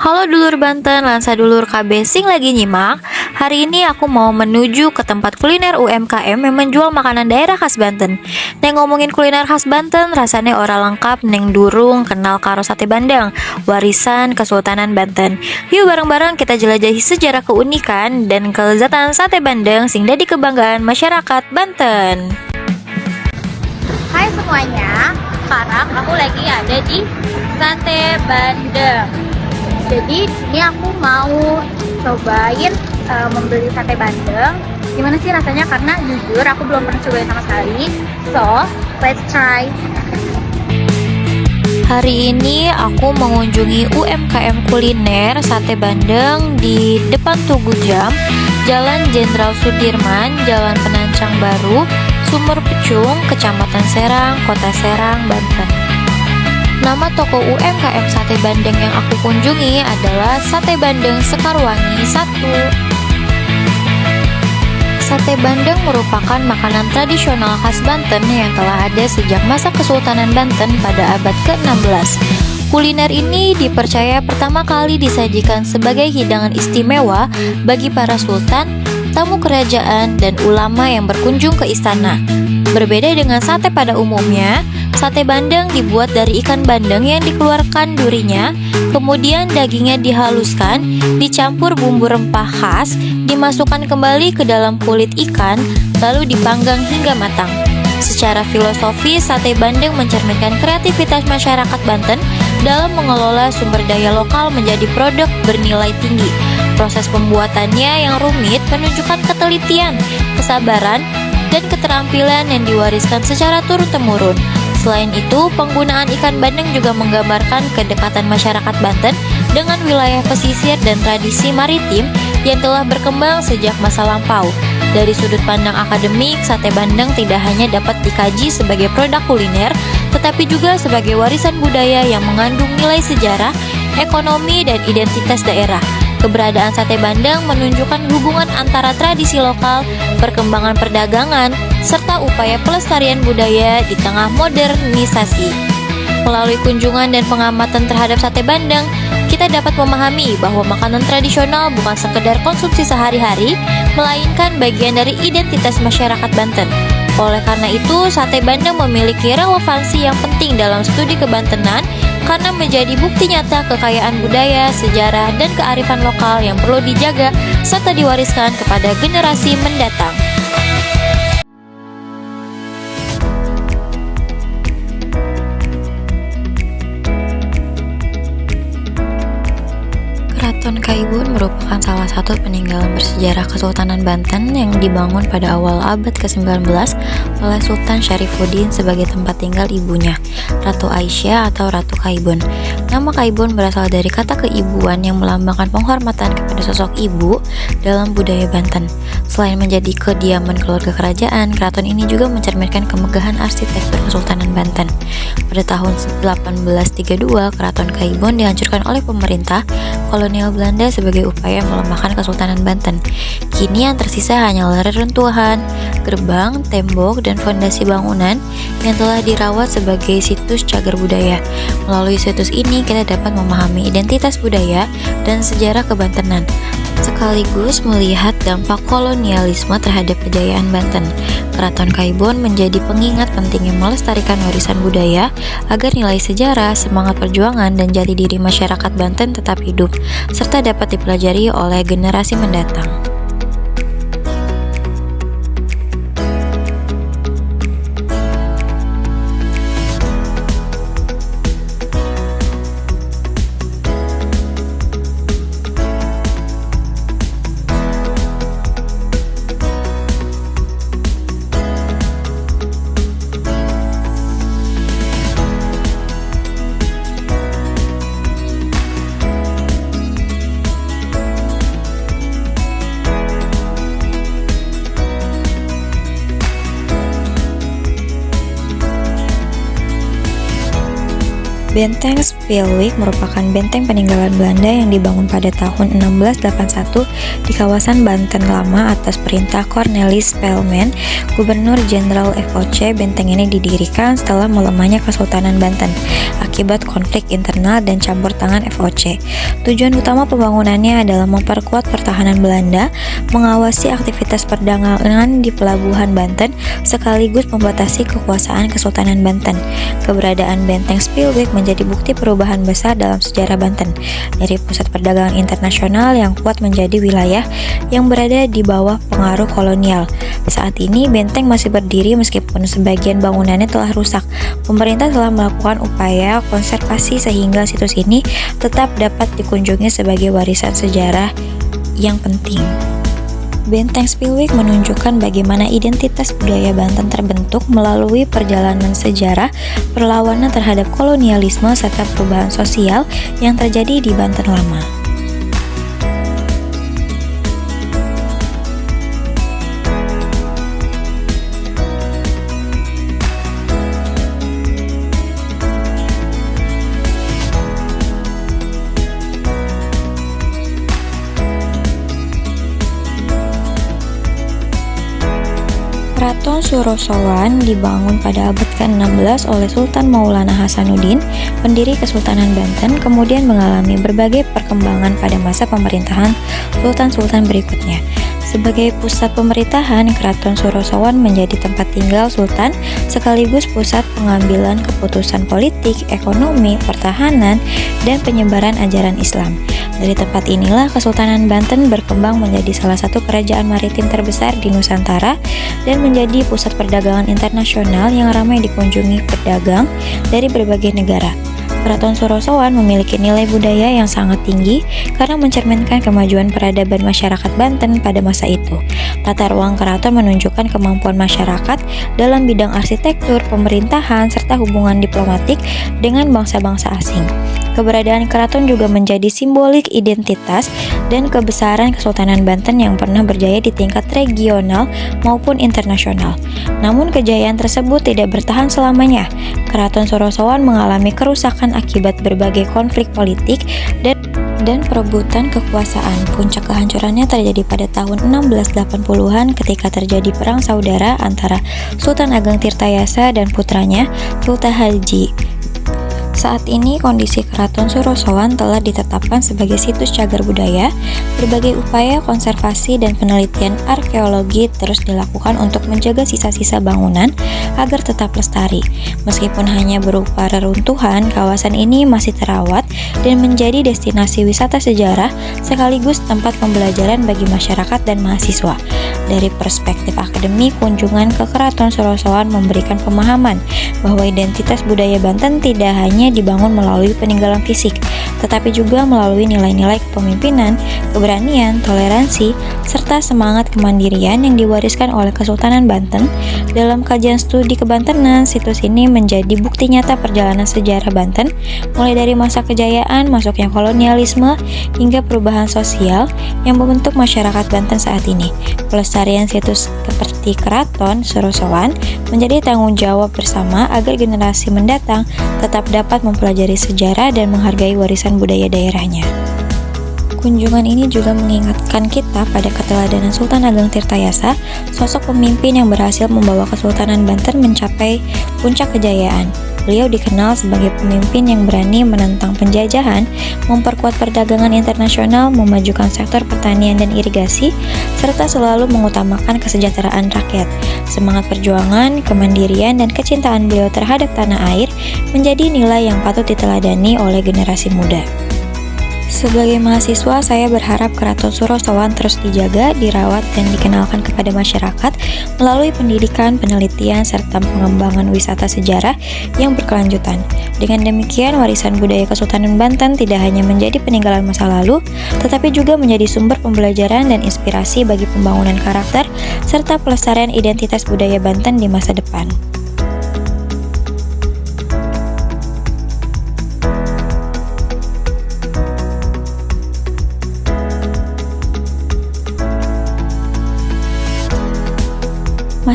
Halo dulur Banten, Lansa dulur KB Sing lagi nyimak. Hari ini aku mau menuju ke tempat kuliner UMKM yang menjual makanan daerah khas Banten. Neng ngomongin kuliner khas Banten, rasanya ora lengkap neng durung kenal karo sate bandeng, warisan Kesultanan Banten. Yuk bareng-bareng kita jelajahi sejarah keunikan dan kelezatan sate bandeng sing dadi kebanggaan masyarakat Banten. Hai semuanya, sekarang aku lagi ada di Sate Bandeng. Jadi ini aku mau cobain membeli sate bandeng. Gimana sih rasanya? Karena jujur aku belum pernah cobain sama sekali. So, let's try. Hari ini aku mengunjungi UMKM kuliner sate bandeng di depan Tugu Jam, Jalan Jenderal Sudirman, Jalan Penancang Baru, Sumur Pecung, Kecamatan Serang, Kota Serang, Banten. Nama toko UMKM sate bandeng yang aku kunjungi adalah Sate Bandeng Sekarwangi 1. Sate bandeng merupakan makanan tradisional khas Banten yang telah ada sejak masa Kesultanan Banten pada abad ke-16. Kuliner ini dipercaya pertama kali disajikan sebagai hidangan istimewa bagi para sultan, tamu kerajaan, dan ulama yang berkunjung ke istana. Berbeda dengan sate pada umumnya, sate bandeng dibuat dari ikan bandeng yang dikeluarkan durinya, kemudian dagingnya dihaluskan, dicampur bumbu rempah khas, dimasukkan kembali ke dalam kulit ikan, lalu dipanggang hingga matang. Secara filosofis, sate bandeng mencerminkan kreativitas masyarakat Banten dalam mengelola sumber daya lokal menjadi produk bernilai tinggi. Proses pembuatannya yang rumit menunjukkan ketelitian, kesabaran, dan keterampilan yang diwariskan secara turun-temurun. Selain itu, penggunaan ikan bandeng juga menggambarkan kedekatan masyarakat Banten dengan wilayah pesisir dan tradisi maritim yang telah berkembang sejak masa lampau. Dari sudut pandang akademik, sate bandeng tidak hanya dapat dikaji sebagai produk kuliner, tetapi juga sebagai warisan budaya yang mengandung nilai sejarah, ekonomi, dan identitas daerah. Keberadaan sate bandeng menunjukkan hubungan antara tradisi lokal, perkembangan perdagangan, serta upaya pelestarian budaya di tengah modernisasi. Melalui kunjungan dan pengamatan terhadap sate bandeng, kita dapat memahami bahwa makanan tradisional bukan sekedar konsumsi sehari-hari, melainkan bagian dari identitas masyarakat Banten. Oleh karena itu, sate bandeng memiliki relevansi yang penting dalam studi kebantenan karena menjadi bukti nyata kekayaan budaya, sejarah, dan kearifan lokal yang perlu dijaga serta diwariskan kepada generasi mendatang. Keraton Kaibun merupakan salah satu peninggalan bersejarah Kesultanan Banten yang dibangun pada awal abad ke-19 oleh Sultan Syarifuddin sebagai tempat tinggal ibunya, Ratu Aisyah atau Ratu Kaibun. Nama Kaibun berasal dari kata keibuan yang melambangkan penghormatan kepada sosok ibu dalam budaya Banten. Selain menjadi kediaman keluarga kerajaan, keraton ini juga mencerminkan kemegahan arsitektur Kesultanan Banten. Pada tahun 1832, Keraton Kaibun dihancurkan oleh pemerintah kolonial Belanda sebagai upaya melemahkan Kesultanan Banten. Kini yang tersisa hanyalah reruntuhan, gerbang, tembok, dan fondasi bangunan yang telah dirawat sebagai situs cagar budaya. Melalui situs ini kita dapat memahami identitas budaya dan sejarah kebantenan, sekaligus melihat dampak kolonialisme terhadap kejayaan Banten. Keraton Kaibun menjadi pengingat pentingnya melestarikan warisan budaya agar nilai sejarah, semangat perjuangan, dan jati diri masyarakat Banten tetap hidup, serta dapat dipelajari oleh generasi mendatang. Benteng Spilwijk merupakan benteng peninggalan Belanda yang dibangun pada tahun 1681 di kawasan Banten Lama atas perintah Cornelis Spelman, Gubernur Jenderal FOC. Benteng ini didirikan setelah melemahnya Kesultanan Banten akibat konflik internal dan campur tangan FOC. Tujuan utama pembangunannya adalah memperkuat pertahanan Belanda, mengawasi aktivitas perdagangan di pelabuhan Banten, sekaligus membatasi kekuasaan Kesultanan Banten. Keberadaan Benteng Spilwijk menjadi bukti perubahan besar dalam sejarah Banten, dari pusat perdagangan internasional yang kuat menjadi wilayah yang berada di bawah pengaruh kolonial. Saat ini benteng masih berdiri meskipun sebagian bangunannya telah rusak. Pemerintah telah melakukan upaya konservasi sehingga situs ini tetap dapat dikunjungi sebagai warisan sejarah yang penting. Benteng Spilwijk menunjukkan bagaimana identitas budaya Banten terbentuk melalui perjalanan sejarah, perlawanan terhadap kolonialisme, serta perubahan sosial yang terjadi di Banten Lama. Keraton Surosowan dibangun pada abad ke-16 oleh Sultan Maulana Hasanuddin, pendiri Kesultanan Banten, kemudian mengalami berbagai perkembangan pada masa pemerintahan sultan-sultan berikutnya. Sebagai pusat pemerintahan, Keraton Surosowan menjadi tempat tinggal sultan sekaligus pusat pengambilan keputusan politik, ekonomi, pertahanan, dan penyebaran ajaran Islam. Dari tempat inilah Kesultanan Banten berkembang menjadi salah satu kerajaan maritim terbesar di Nusantara dan menjadi pusat perdagangan internasional yang ramai dikunjungi pedagang dari berbagai negara. Keraton Surosowan memiliki nilai budaya yang sangat tinggi karena mencerminkan kemajuan peradaban masyarakat Banten pada masa itu. Tata ruang keraton menunjukkan kemampuan masyarakat dalam bidang arsitektur, pemerintahan, serta hubungan diplomatik dengan bangsa-bangsa asing. Keberadaan keraton juga menjadi simbolik identitas dan kebesaran Kesultanan Banten yang pernah berjaya di tingkat regional maupun internasional. Namun kejayaan tersebut tidak bertahan selamanya. Keraton Surosowan mengalami kerusakan akibat berbagai konflik politik dan perebutan kekuasaan. Puncak kehancurannya terjadi pada tahun 1680-an ketika terjadi perang saudara antara Sultan Ageng Tirtayasa dan putranya Sultan Haji. Saat ini kondisi Keraton Surosowan telah ditetapkan sebagai situs cagar budaya. Berbagai upaya konservasi dan penelitian arkeologi terus dilakukan untuk menjaga sisa-sisa bangunan agar tetap lestari. Meskipun hanya berupa reruntuhan, kawasan ini masih terawat dan menjadi destinasi wisata sejarah sekaligus tempat pembelajaran bagi masyarakat dan mahasiswa. Dari perspektif akademik, kunjungan ke Keraton Surosowan memberikan pemahaman bahwa identitas budaya Banten tidak hanya dibangun melalui peninggalan fisik, tetapi juga melalui nilai-nilai kepemimpinan, keberanian, toleransi, serta semangat kemandirian yang diwariskan oleh Kesultanan Banten. Dalam kajian studi kebantenan, situs ini menjadi bukti nyata perjalanan sejarah Banten, mulai dari masa kejayaan, masuknya kolonialisme, hingga perubahan sosial yang membentuk masyarakat Banten saat ini. Pelestarian situs seperti Keraton Surosowan menjadi tanggung jawab bersama agar generasi mendatang tetap dapat mempelajari sejarah dan menghargai warisan budaya daerahnya. Kunjungan ini juga mengingatkan kita pada keteladanan Sultan Ageng Tirtayasa, sosok pemimpin yang berhasil membawa Kesultanan Banten mencapai puncak kejayaan. Beliau dikenal sebagai pemimpin yang berani menentang penjajahan, memperkuat perdagangan internasional, memajukan sektor pertanian dan irigasi, serta selalu mengutamakan kesejahteraan rakyat. Semangat perjuangan, kemandirian, dan kecintaan beliau terhadap tanah air menjadi nilai yang patut diteladani oleh generasi muda. Sebagai mahasiswa, saya berharap Keraton Surosowan terus dijaga, dirawat, dan dikenalkan kepada masyarakat melalui pendidikan, penelitian, serta pengembangan wisata sejarah yang berkelanjutan. Dengan demikian, warisan budaya Kesultanan Banten tidak hanya menjadi peninggalan masa lalu, tetapi juga menjadi sumber pembelajaran dan inspirasi bagi pembangunan karakter serta pelestarian identitas budaya Banten di masa depan.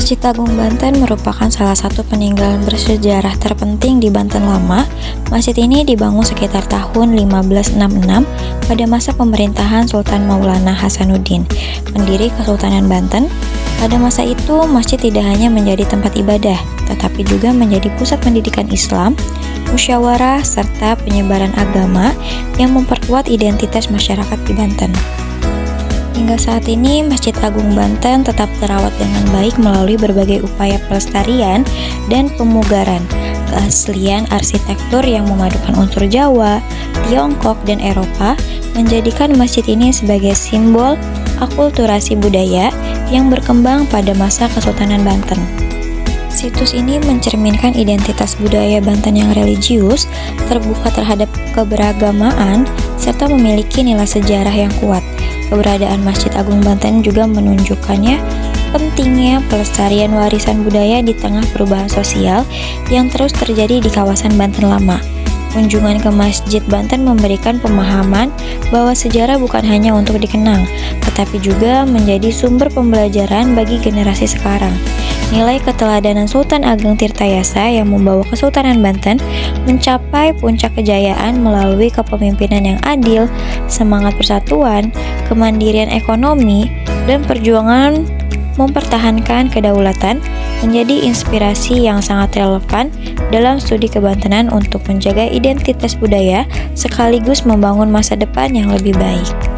Masjid Agung Banten merupakan salah satu peninggalan bersejarah terpenting di Banten lama. Masjid ini dibangun sekitar tahun 1566 pada masa pemerintahan Sultan Maulana Hasanuddin, pendiri Kesultanan Banten. Pada masa itu, masjid tidak hanya menjadi tempat ibadah, tetapi juga menjadi pusat pendidikan Islam, musyawarah, serta penyebaran agama yang memperkuat identitas masyarakat di Banten. Hingga saat ini, Masjid Agung Banten tetap terawat dengan baik melalui berbagai upaya pelestarian dan pemugaran. Keaslian arsitektur yang memadukan unsur Jawa, Tiongkok, dan Eropa menjadikan masjid ini sebagai simbol akulturasi budaya yang berkembang pada masa Kesultanan Banten. Situs ini mencerminkan identitas budaya Banten yang religius, terbuka terhadap keberagamaan, serta memiliki nilai sejarah yang kuat. Keberadaan Masjid Agung Banten juga menunjukkannya pentingnya pelestarian warisan budaya di tengah perubahan sosial yang terus terjadi di kawasan Banten lama. Kunjungan ke Masjid Banten memberikan pemahaman bahwa sejarah bukan hanya untuk dikenang, tetapi juga menjadi sumber pembelajaran bagi generasi sekarang. Nilai keteladanan Sultan Ageng Tirtayasa yang membawa Kesultanan Banten mencapai puncak kejayaan melalui kepemimpinan yang adil, semangat persatuan, kemandirian ekonomi, dan perjuangan mempertahankan kedaulatan menjadi inspirasi yang sangat relevan dalam studi kebantenan untuk menjaga identitas budaya sekaligus membangun masa depan yang lebih baik.